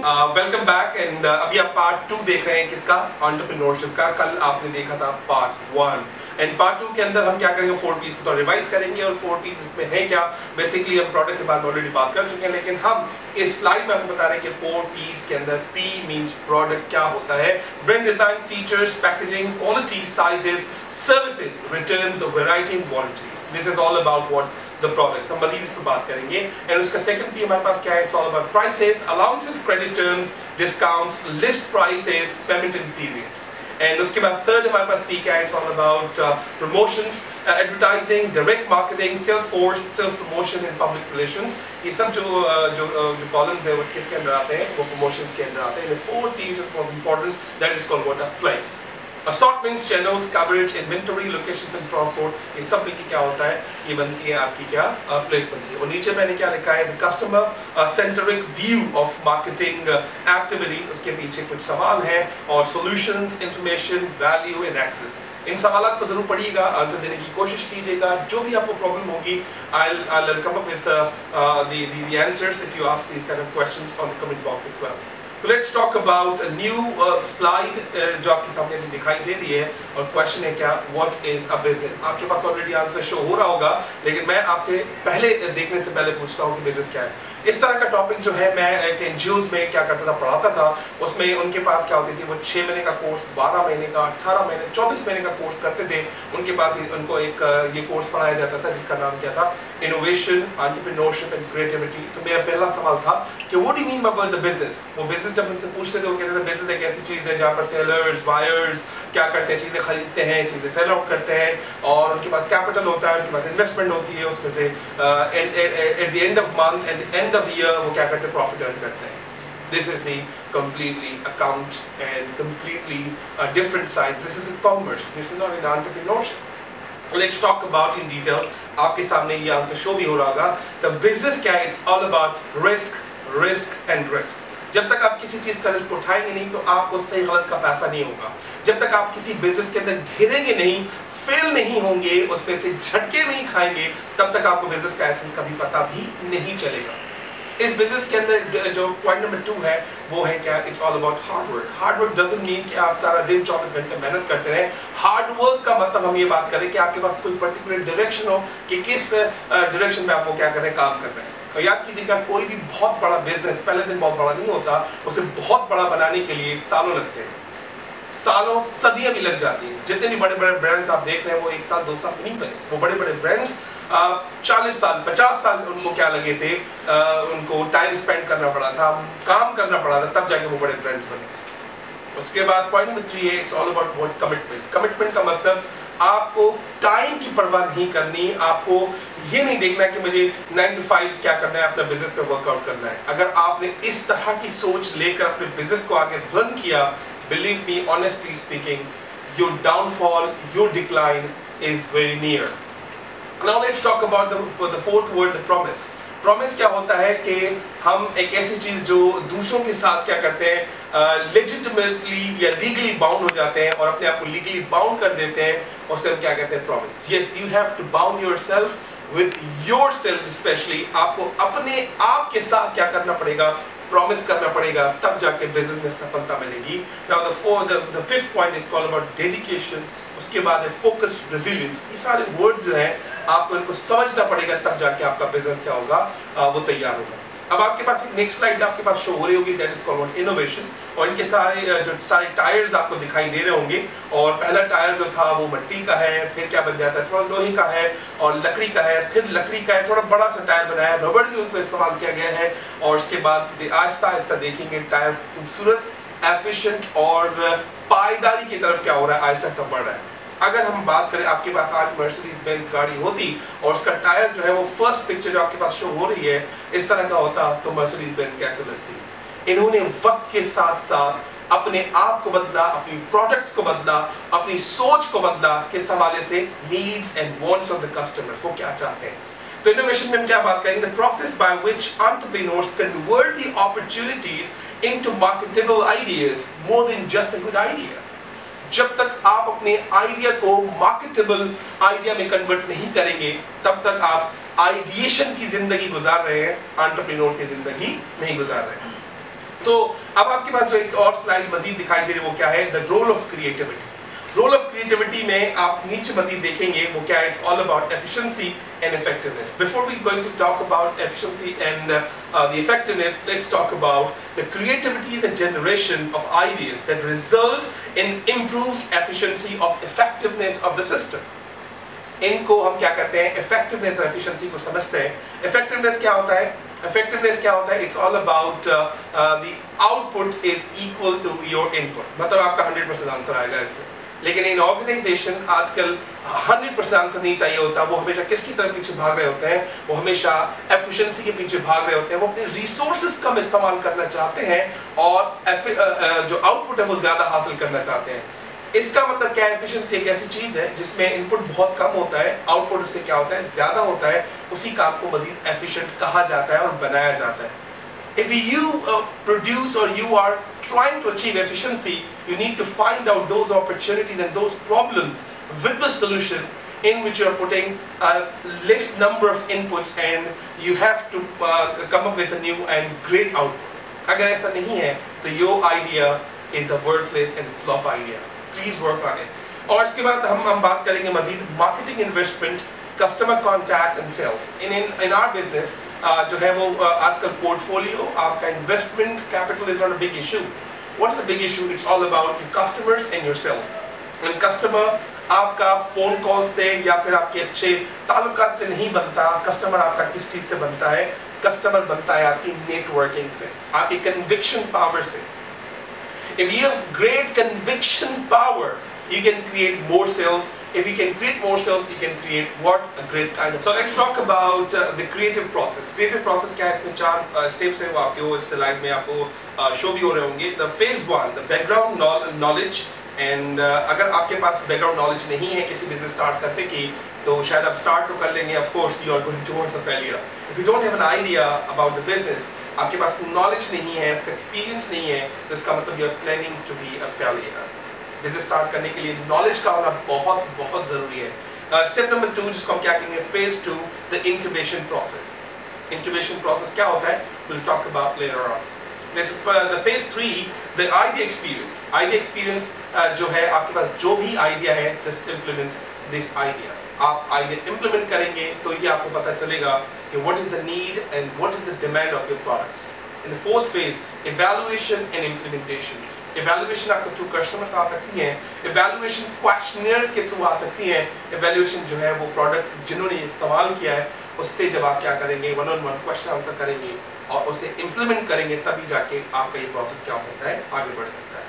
Welcome back and अभी आप part 2 देख रहे हैं किसका, एंटरप्रेन्योरशिप का। कल आपने देखा था पार्ट 1 एंड पार्ट 2 के अंदर हम क्या करेंगे, 4 पीस को तो रिवाइज करेंगे। और 4 पीस इसमें है क्या, बेसिकली हम प्रोडक्ट के बारे में ऑलरेडी बात कर चुके हैं, लेकिन हम इस स्लाइड में आपको बता रहे हैं कि 4 पीस के अंदर P मींस प्रोडक्ट क्या होता है। Brand design, features, packaging, quality, sizes, services, returns, variety and warranties. This is all about what the products। हम मजीद इस पर बात करेंगे। एंड उसका सेकंड पी हमारे पास क्या है, it's all about prices, allowances, credit terms, discounts, list prices, payment and periods. And उसके बाद थर्ड हमारे पास पी क्या है, it's all about promotions, advertising, direct marketing, sales force, sales promotion and public relations. ये सब जो कॉलम्स है वो किसके अंदर आते हैं, वो प्रमोशंस के अंदर आते हैं। And fourth P is most important, that is called what, a place. Assortments, channels, coverage, inventory, locations and transport, ये सब मिलके क्या होता है, ये बनती है आपकी क्या प्लेस बनती है। और नीचे मैंने क्या लिखा है, the customer centric view of marketing activities। उसके पीछे कुछ सवाल हैं और solutions, information, value and access। इन सवालों को जरूर पढ़िएगा, आंसर देने की कोशिश कीजिएगा। जो भी आपको प्रॉब्लम होगी, I'll come up with the answers if you ask these kind of questions on the comment box as well। So let's talk about a new slide जो आपके सामने अभी दिखाई दे रही है। और क्वेश्चन है क्या, what is a business। आपके पास ऑलरेडी आंसर शो हो रहा होगा, लेकिन मैं आपसे पहले देखने से पहले पूछता हूँ कि बिजनेस क्या है। इस तरह का टॉपिक जो है मैं एक एनजीओज में क्या करता था, पढ़ाता था। उसमें उनके पास क्या होती थी, वो 6 महीने का कोर्स, 12 महीने का, 18 महीने, 24 महीने का कोर्स करते थे। उनके पास उनको एक ये कोर्स पढ़ाया जाता था जिसका नाम क्या था, इनोवेशन, एंटरप्रेन्योरशिप एंड क्रिएटिविटी। तो मेरा पहला सवाल था कि what do you mean by the business. वो बिजनेस जब उनसे पूछते थे, वो कहते थे बिजनेस एक ऐसी चीज है जहाँ पर सेलर्स, बायर्स क्या करते हैं, चीजें खरीदते हैं, चीजें सेल आउट करते हैं, और उनके पास कैपिटल होता है, उनके पास इन्वेस्टमेंट होती है, उसमें से at the end of month, at the end of year वो क्या करते हैं, प्रॉफिट अर्न करते हैं। This is the completely account and completely different sides. This is a commerce. This is not an entrepreneurship. Let's talk about in detail. आपके सामने ये answer show भी हो रहा होगा। The business क्या है, it's all about risk, risk and risk। जब तक आप किसी चीज का रिस्क उठाएंगे नहीं तो आपको सही गलत का फैसला नहीं होगा। जब तक आप किसी बिजनेस के अंदर घिरेंगे नहीं, फेल नहीं होंगे, उसमें से झटके नहीं खाएंगे, तब तक आपको बिजनेस का एसेंस का भी पता भी नहीं चलेगा। इस बिजनेस के अंदर जो पॉइंट नंबर 2 है वो है क्या, it's all about hard work. Hard work doesn't mean कि आप सारा दिन 24 घंटे मेहनत करते रहें। हार्ड वर्क का मतलब हम ये बात करें कि आपके पास कोई पर्टिकुलर डायरेक्शन हो कि किस डायरेक्शन में आप वो क्या कर रहे हैं, काम कर रहे हैं। और याद कीजिएगा, कोई भी बहुत बड़ा बिजनेस पहले दिन बहुत बड़ा नहीं होता, उसे बहुत बड़ा बनाने के लिए सालों लगते हैं, सालों सदियां भी लग जाती हैं। जितने भी बड़े बड़े ब्रांड्स आप देख रहे हैं वो 1 साल 2 साल में नहीं बने। वो बड़े बड़े ब्रांड्स 40 साल 50 साल उनको क्या लगे थे, उनको टाइम स्पेंड करना पड़ा था, काम करना पड़ा था, तब जाके वो बड़े ब्रांड्स बने। उसके बाद पॉइंट नंबर 3 है, it's all about what, commitment. Commitment का मतलब आपको टाइम की परवाह नहीं करनी। आपको ये नहीं देखना कि मुझे 9 to 5 क्या करना है, अपना बिजनेस पे वर्कआउट करना है। अगर आपने इस तरह की सोच लेकर अपने बिजनेस को आगे रन किया, believe me, honestly speaking, your downfall, your decline is very near. Now let's talk about the fourth word, the promise. Promise क्या होता है कि हम एक ऐसी चीज जो दूसरों के साथ क्या करते हैं, लेजिटिमेटली या लीगली बाउंड हो जाते हैं और अपने आप को लीगली बाउंड कर देते हैं, और सिर्फ क्या कहते हैं, promise. Yes, you have to bound yourself with yourself. Specially आपको अपने आप के साथ क्या करना पड़ेगा, प्रॉमिस करना पड़ेगा, तब जाके बिजनेस में सफलता मिलेगी। Now the fifth point is called about dedication. उसके बाद है फोकस, रेजिलियंस। ये सारे वर्ड्स जो हैं आपको इनको समझना पड़ेगा, तब जाके आपका बिजनेस क्या होगा, वो तैयार होगा। अब आपके पास एक नेक्स्ट स्लाइड आपके पास शो हो रही होगी, दैट इज कॉल्ड इनोवेशन। और इनके सारे टायर्स आपको दिखाई दे रहे होंगे। और पहला टायर जो था वो मिट्टी का है, फिर क्या बन जाता है, थोड़ा लोहे का है, और लकड़ी का है, फिर लकड़ी का है, थोड़ा बड़ा सा टायर बनाया है, रबड़ भी उसमें इस्तेमाल किया गया है। और उसके बाद आहिस्ता आहिस्ता देखेंगे टायर खूबसूरत, एफिशिएंट और पायदारी की तरफ क्या हो रहा है, आहिस्ता आहिस्ता बढ़ रहा है। अगर हम बात करें, आपके पास आज मर्सिडीज बेंज गाड़ी होती और उसका टायर जो है वो फर्स्ट पिक्चर जो आपके पास शो हो रही है इस तरह का होता, तो मर्सिडीज बेंज कैसे लगती। इन्होंने वक्त के साथ साथ अपने आप को बदला, अपनी प्रोडक्ट्स को बदला, अपनी सोच को बदला, किस हवाले से, needs and wants of the customers, वो क्या चाहते हैं। तो इनोवेशन में हम क्या बात करेंगे, the process by which entrepreneurs convert the opportunities into marketable ideas more than just a good idea. जब तक आप अपने आइडिया को मार्केटेबल आइडिया में कन्वर्ट नहीं करेंगे, तब तक आप आइडिएशन की जिंदगी गुजार रहे हैं, एंटरप्रेन्योर की जिंदगी नहीं गुजार रहे हैं। तो अब आपके पास जो एक और स्लाइड मजीद दिखाई दे रही है वो क्या है, the role of creativity. Role of creativity में आप नीचे मजीद देखेंगे वो क्या है, it's all about efficiency and effectiveness. Before we going to talk about efficiency and the effectiveness, let's talk about the creativity and generation of ideas that result in improved efficiency of effectiveness of the system. इनको हम क्या करते हैं, effectiveness और efficiency को समझते हैं। Effectiveness क्या होता है, इफेक्टिवनेस क्या होता है, it's all about the output is equal to your input. मतलब आपका 100% आंसर आएगा इसमें। लेकिन इन ऑर्गेनाइजेशन आजकल 100% आंसर नहीं चाहिए होता, वो हमेशा किसकी तरफ पीछे भाग रहे होते हैं, वो हमेशा एफिशिएंसी के पीछे भाग रहे होते हैं। वो अपने रिसोर्सेज कम इस्तेमाल करना चाहते हैं और जो आउटपुट है वो ज्यादा हासिल करना चाहते हैं। इसका मतलब क्या है, एफिशिएंसी एक ऐसी चीज है जिसमें इनपुट बहुत कम होता है, आउटपुट उससे क्या होता है, ज्यादा होता है। उसी काम को मजीद एफिशिएंट कहा जाता है और बनाया जाता है। If you produce or you are trying to achieve efficiency, you need to find out those opportunities and those problems with the solution in which you are putting a less number of inputs and you have to come up with a new and great output. अगर ऐसा नहीं है तो your idea is a worthless and flop idea. Please work on it. और इसके बाद हम बात करेंगे मजीद marketing investment, customer contact and sales. In our business जो है वो आजकल पोर्टफोलियो, आपका investment capital is not a big issue. What is the big issue, it's all about your customers and yourself. And customer आपका phone call से या फिर आपके अच्छे ताल्लुकात से नहीं बनता, कस्टमर आपका किस चीज से बनता है, कस्टमर बनता है आपकी नेटवर्किंग से, आपकी कन्विक्शन पावर से। If you have great conviction power, you can create more sales. If you can create more sales, you can create what? A great kind of. So let's talk about the creative process. Creative process क्या है, इसमें 4 steps है, वो आपको इस slide में आपको show भी हो रहे होंगे। The phase 1, the background knowledge, and अगर आपके पास background knowledge नहीं है किसी business start करने की, तो शायद आप start तो कर लेंगे, of course you are going towards a failure. If you don't have an idea about the business, आपके पास नॉलेज नहीं है, उसका एक्सपीरियंस नहीं है, तो इसका मतलब you are planning to be a failure. Business start करने के लिए नॉलेज का होना बहुत बहुत जरूरी है। स्टेप नंबर 2 जिसको हम क्या कहेंगे, phase 2, the incubation process. Incubation process क्या होता है, will talk about later on. The phase 3, the idea experience. Idea experience जो है, आपके पास जो भी आइडिया है, जस्ट इम्प्लीमेंट दिस आइडिया। आप आइडिया इम्प्लीमेंट करेंगे तो ये आपको पता चलेगा कि what is the need and what is the demand of your products. In the 4th phase, evaluation and implementations. Evaluation आपको through customers आ सकती हैं, evaluation questionnaires के through आ सकती हैं, evaluation जो है वो product जिन्होंने इस्तेमाल किया है उससे जब आप क्या करेंगे, 1-on-1 question answer करेंगे और उसे implement करेंगे, तभी जाके आपका ये process क्या हो सकता है, आगे बढ़ सकता है।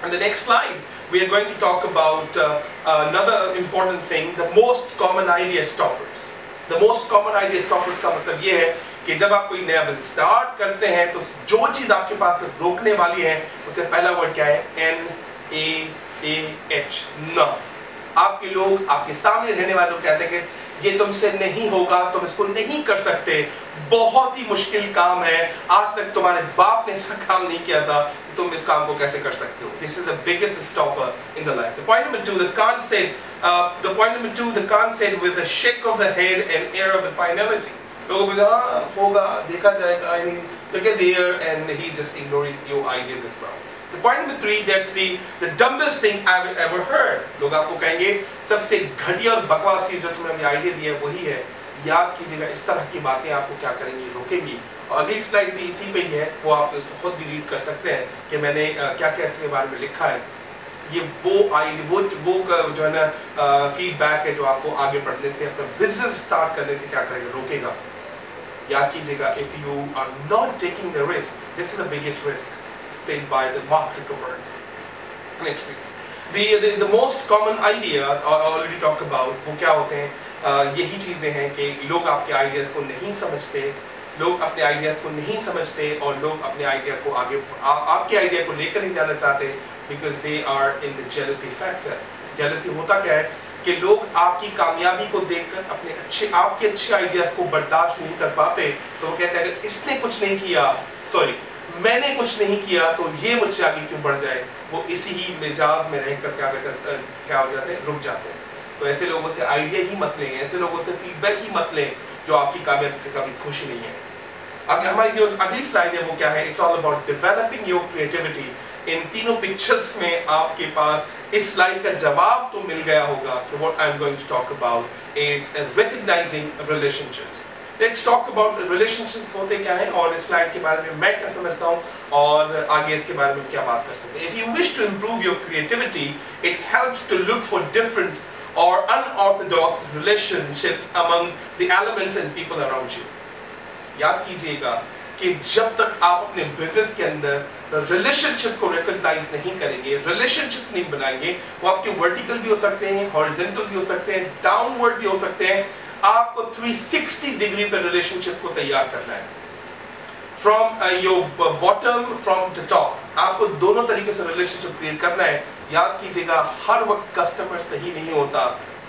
On the next slide, we are going to talk about another important thing, the most common idea stoppers. The most common idea stoppers का मतलब ये है कि जब आप कोई नया बिजनेस स्टार्ट करते हैं तो जो चीज आपके पास रोकने वाली है, उससे पहला वर्ड क्या है, NAAH, ना। आपके लोग, आपके सामने रहने वाले लोग कहते हैं कि ये तुमसे नहीं होगा, तुम इसको नहीं कर सकते, बहुत ही मुश्किल काम है, आज तक तुम्हारे बाप ने ऐसा काम नहीं किया था, तुम इस काम को कैसे कर सकते हो। This is the biggest stopper in the life. The point number 2, the concept with a shake of the head and air of the finality. लोगों को हाँ होगा, देखा जाएगा, I mean, look at the air and he's just ignoring your ideas as well. The point number 3, that's the dumbest thing I've ever heard. लोग आपको कहेंगे सबसे घटिया और बकवास चीज जो तुमने अभी आइडिया दिया है वही है। याद कीजिएगा, इस तरह की बातें आपको क्या करेंगी, रोकेंगी। और अगली स्लाइड भी इसी पे ही है, वो आप उसको खुद भी रीड कर सकते हैं कि मैंने क्या क्या इसके बारे में लिखा है। ये वो जो है ना फीडबैक है जो आपको आगे बढ़ने से, अपना बिजनेस स्टार्ट करने से क्या करेगा, रोकेगा। याद कीजिएगा, if you are not taking the risk, this is the biggest risk said by the Mark Zuckerberg. Next please. The most common idea already talked about, वो क्या होते हैं, यही चीजें हैं कि लोग आपके आइडियाज को नहीं समझते, लोग अपने आइडियाज को नहीं समझते और लोग अपने आइडिया को आगे आपके आइडिया को लेकर नहीं जाना चाहते, because they are in the jealousy factor. jealousy होता क्या है कि लोग आपकी कामयाबी को देखकर आपके अच्छे आइडियाज को बर्दाश्त नहीं कर पाते, तो वो कहते हैं अगर इसने कुछ नहीं किया, मैंने कुछ नहीं किया तो ये मुझसे आगे क्यों बढ़ जाए। वो इसी ही मिजाज में रहकर क्या हो जाते हैं, रुक जाते हैं। तो ऐसे लोगों से आइडिया ही मत लें, ऐसे लोगों से फीडबैक ही मत लें जो आपकी कामयाबी से कभी खुश नहीं है। आगे हमारी जो अगली स्लाइड है वो क्या है, it's all about developing your creativity. इन तीनों पिक्चर्स में आपके पास इस स्लाइड का जवाब तो मिल गया होगा कि what I am going to talk about it's recognising relationships. Let's talk about relationships होते क्या हैं और इस स्लाइड के बारे में मैं क्या समझता हूँ और आगे इसके बारे में क्या बात कर सकते हैं। If you wish to improve your creativity, it helps to look for different or unorthodox relationships among the elements and people around you। याद कीजिएगा कि जब तक आप अपने बिजनेस के अंदर रिलेशनशिप को रिकॉग्नाइज नहीं करेंगे, रिलेशनशिप नहीं बनाएंगे, वो आपके वर्टिकल भी हो सकते हैं, हॉरिजॉन्टल भी हो सकते हैं, डाउनवर्ड भी हो सकते हैं। आपको 360 डिग्री पे रिलेशनशिप को तैयार करना है, from your bottom from the top. आपको दोनों तरीके से रिलेशनशिप क्रिएट करना है। याद कीजिएगा हर वक्त कस्टमर सही नहीं होता,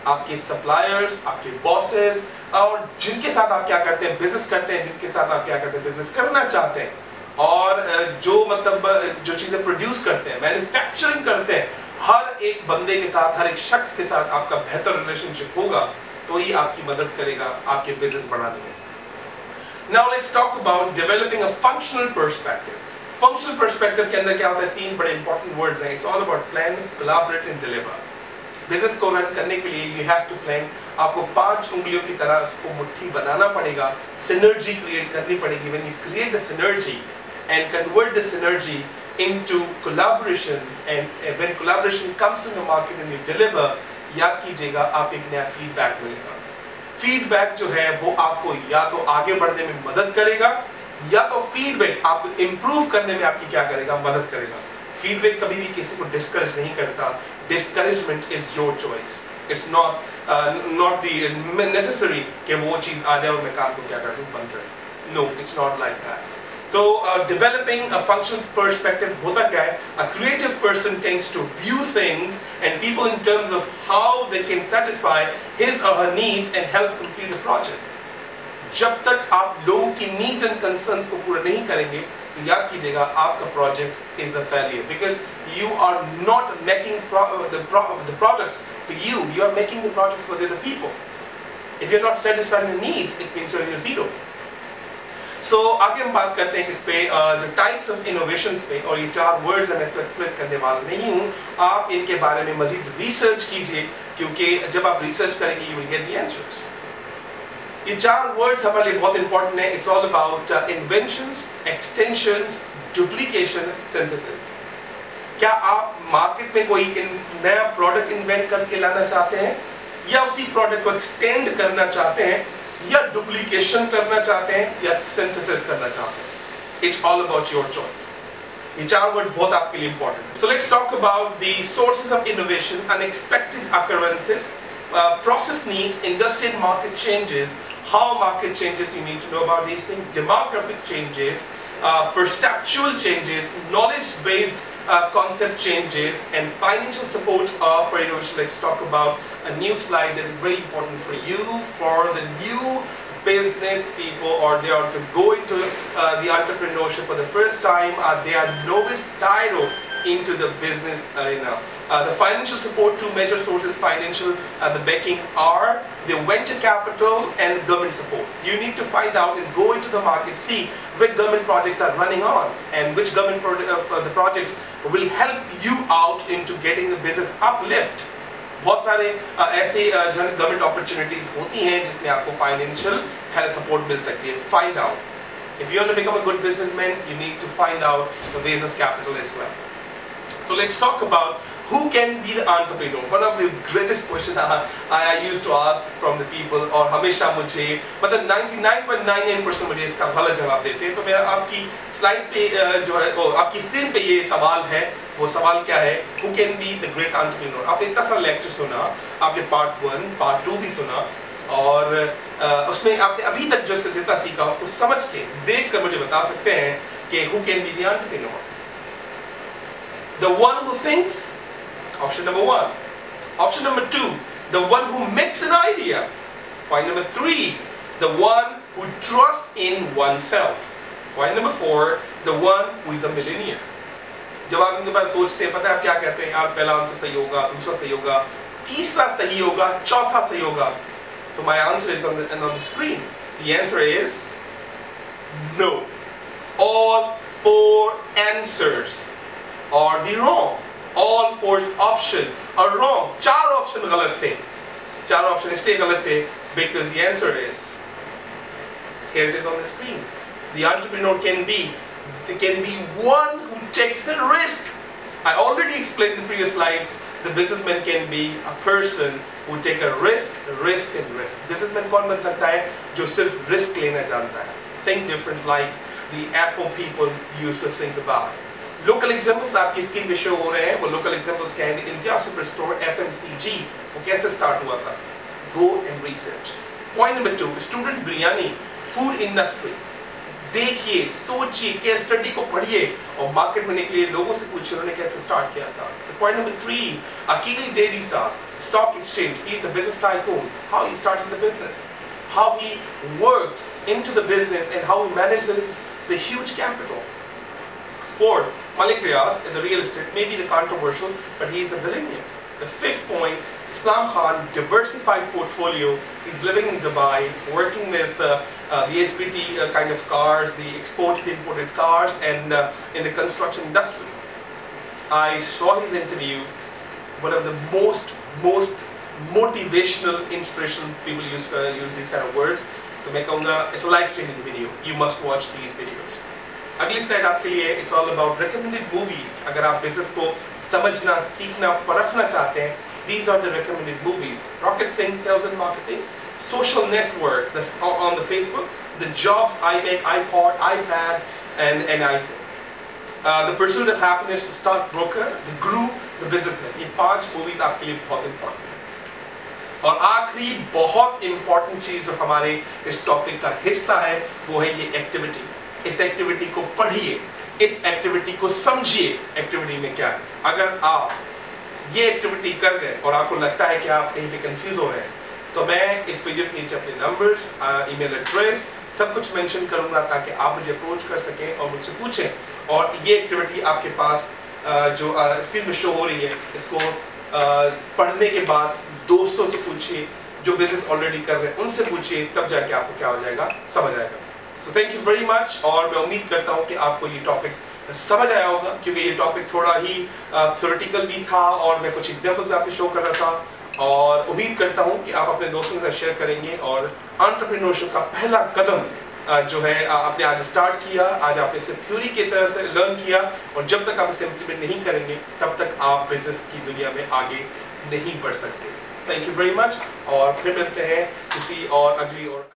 आपके सप्लायर्स, आपके बॉसेस और जिनके साथ आप क्या करते हैं, बिजनेस करते हैं, जिनके साथ आप क्या करते हैं, बिजनेस करना चाहते हैं, और जो मतलब जो चीजें प्रोड्यूस करते हैं, मैन्युफैक्चरिंग करते हैं, हर एक बंदे के साथ, हर एक शख्स के साथ आपका बेहतर रिलेशनशिप होगा तो ही आपकी मदद करेगा आपके बिजनेस बढ़ाने में। Now let's talk about developing a functional perspective। Functional perspective के अंदर क्या होता है, तीन बड़े important words हैं। It's all about plan, collaborate and deliver। Business को रन करने के लिए you have to plan। आपको 5 उंगलियों की तरह उसको मुट्ठी बनाना पड़ेगा, synergy क्रिएट करनी पड़ेगी। When you create the synergy and convert the synergy into collaboration, and when collaboration comes to the market and you deliver, याद कीजिएगा आप एक नया फीडबैक मिलेगा। फीडबैक जो है वो आपको या तो आगे बढ़ने में मदद करेगा, या तो फीडबैक आपको इंप्रूव करने में आपकी क्या करेगा, मदद करेगा। फीडबैक कभी भी किसी को डिस्करेज नहीं करता। Discouragement is your choice. It's not the necessary कि वो चीज आ जाए और मैं काम को क्या कर दूं, बंद कर दूं। No, it's not like that. तो डेवलपिंग अ फंक्शनल पर्सपेक्टिव होता क्या है, a creative person tends to view things and people in terms of how they can satisfy his or her needs and help complete a project. जब तक आप लोगों की needs and concerns को पूरा नहीं करेंगे तो याद कीजिएगा आपका project is a failure, because you are not making the products for you, you are making the products for the other people. If you are not satisfying the needs, it means you are zero. So आगे हम बात करते हैं किस पे, जो types of innovations पे, और ये 4 वर्ड्स मैं इसको एक्सप्लेन करने वाला नहीं हूँ। आप इनके बारे में मजीद रिसर्च कीजिए, क्योंकि जब आप रिसर्च करेंगे you will get the answers. ये 4 वर्ड्स हमारे लिए बहुत इंपॉर्टेंट है। It's all about inventions, extensions, duplication, synthesis. क्या आप मार्केट में कोई नया प्रोडक्ट इन्वेंट करके लाना चाहते हैं, या उसी प्रोडक्ट को एक्सटेंड करना चाहते हैं, या डुप्लीकेशन करना चाहते हैं, या सिंथेसिस करना चाहते हैं? It's all about your choice. ये 4 वर्ड्स बहुत आपके लिए इंपॉर्टेंट है। So let's talk about the sources of innovation, unexpected occurrences, process needs, industry and market changes, how market changes, you need to know about these things, demographic changes, perceptual changes, knowledge-based concept changes, and financial support for innovation. Let's talk about a new slide that is very important for you, for the new business people, or they are to go into the entrepreneurship for the first time, they are novice tyro into the business arena. The financial support, 2 major sources financial the backing are the venture capital and government support. You need to find out and go into the market, see which government projects are running on and which government the projects will help you out into getting the business uplift. बहुत सारे ऐसे government opportunities होती हैं जिसमें आपको financial support मिल सकती है। Find out if you want to become a good businessman, you need to find out the ways of capital as well. So let's talk about who can be the entrepreneur. One of the greatest questions I used to ask from the people, और हमेशा मुझे मतलब 99.99% मुझे इसका गलत जवाब देते हैं। तो मेरा आपकी स्लाइड पे जो है वो आपकी स्क्रीन पे ये सवाल है। वो सवाल क्या है, who can be the great entrepreneur? आपने इतना सारा लेक्चर सुना, आपने पार्ट 1 पार्ट 2 भी सुना, और उसमें आपने अभी तक जो जितना सीखा उसको समझ के देख कर मुझे बता सकते हैं कि who can be the entrepreneur? The one who thinks, option number 1. Option number 2, the one who makes an idea. Point number 3, the one who trusts in oneself. Point number 4, the one who is a millionaire. जब आप इनके बारे में सोचते हैं, पता है आप क्या कहते हैं, यार पहला आंसर सही होगा, दूसरा सही होगा, तीसरा सही होगा, चौथा सही होगा। तो my answer is on the screen. The answer is No. All 4 answers are the wrong. All 4 option are wrong. 4 option गलत थे. 4 ऑप्शन इसलिए गलत थे because the answer is, here it is on the screen. The entrepreneur can be one who takes a risk. I already explained in the previous slides. The businessman can be a person who take a risk. Businessman कौन बन सकता है जो सिर्फ risk लेना जानता है. Think different like the Apple people used to think about. Local examples आपकी स्क्रीन पे शो हो रहे हैं. वो local examples क्या हैं? India Superstore FMCG वो कैसे स्टार्ट हुआ था? Go and research. Point number 2, student biryani, food industry. देखिए, सोचिए, केस स्टडी को पढ़िए और मार्केट में निकलिए, लोगों से पूछिए उन्होंने कैसे स्टार्ट किया था. Point number 3, Akhil Dedisa, stock exchange. He is a business tycoon. How he started the business, how he works into the business, and how he manages the huge capital. 4, Malik Riaz in the real estate, maybe the controversial, but he is a billionaire. The 5th point, Islam Khan, diversified portfolio. He's living in Dubai, working with the SBT kind of cars, the exported imported cars, and in the construction industry. I saw his interview. One of the most motivational, inspirational people use these kind of words. तो मैं कहूँगा it's a life-changing video. You must watch these videos. अगली slide आपके लिए it's all about recommended movies. अगर आप business को समझना, सीखना, परखना चाहते हैं, these are the recommended movies. Rocket Singh, Sales and Marketing, Social Network, on the Facebook, The Jobs I Make, iPod, iPad, and iPhone. The Pursuit of Happiness, The Stockbroker, The Guru, The Businessman. ये 5 movies आपके लिए बहुत important हैं. और आखिरी बहुत important चीज जो हमारे इस टॉपिक का हिस्सा है वो है ये एक्टिविटी. इस एक्टिविटी को पढ़िए, इस एक्टिविटी को समझिए, एक्टिविटी में क्या है. अगर आप ये एक्टिविटी कर गए और आपको लगता है कि आप कहीं पे कंफ्यूज हो रहे हैं, तो मैं इस वीडियो के नीचे अपने नंबर्स, ईमेल एड्रेस सब कुछ मेंशन करूंगा ताकि आप मुझे अप्रोच कर सकें और मुझसे पूछें. और ये एक्टिविटी आपके पास जो स्क्रीन में शो हो रही है, इसको पढ़ने के बाद दोस्तों से पूछिए, जो बिजनेस ऑलरेडी कर रहे हैं उनसे पूछिए, तब जाके आपको क्या हो जाएगा, समझ आएगा. So thank you very much. और मैं उम्मीद करता हूँ कि आपको ये टॉपिक समझ आया होगा, क्योंकि ये टॉपिक थोड़ा ही थ्योरेटिकल भी था और मैं कुछ एग्जांपल्स आपसे शो कर रहा था. और उम्मीद करता हूँ कि आप अपने दोस्तों के साथ शेयर करेंगे और एंटरप्रेन्योरशिप का पहला कदम जो है आपने आज स्टार्ट किया. आज आपने सिर्फ थ्योरी की तरह से लर्न किया, और जब तक आप इसे इम्प्लीमेंट नहीं करेंगे तब तक आप बिजनेस की दुनिया में आगे नहीं बढ़ सकते. थैंक यू वेरी मच, और फिर मिलते हैं किसी और अगली और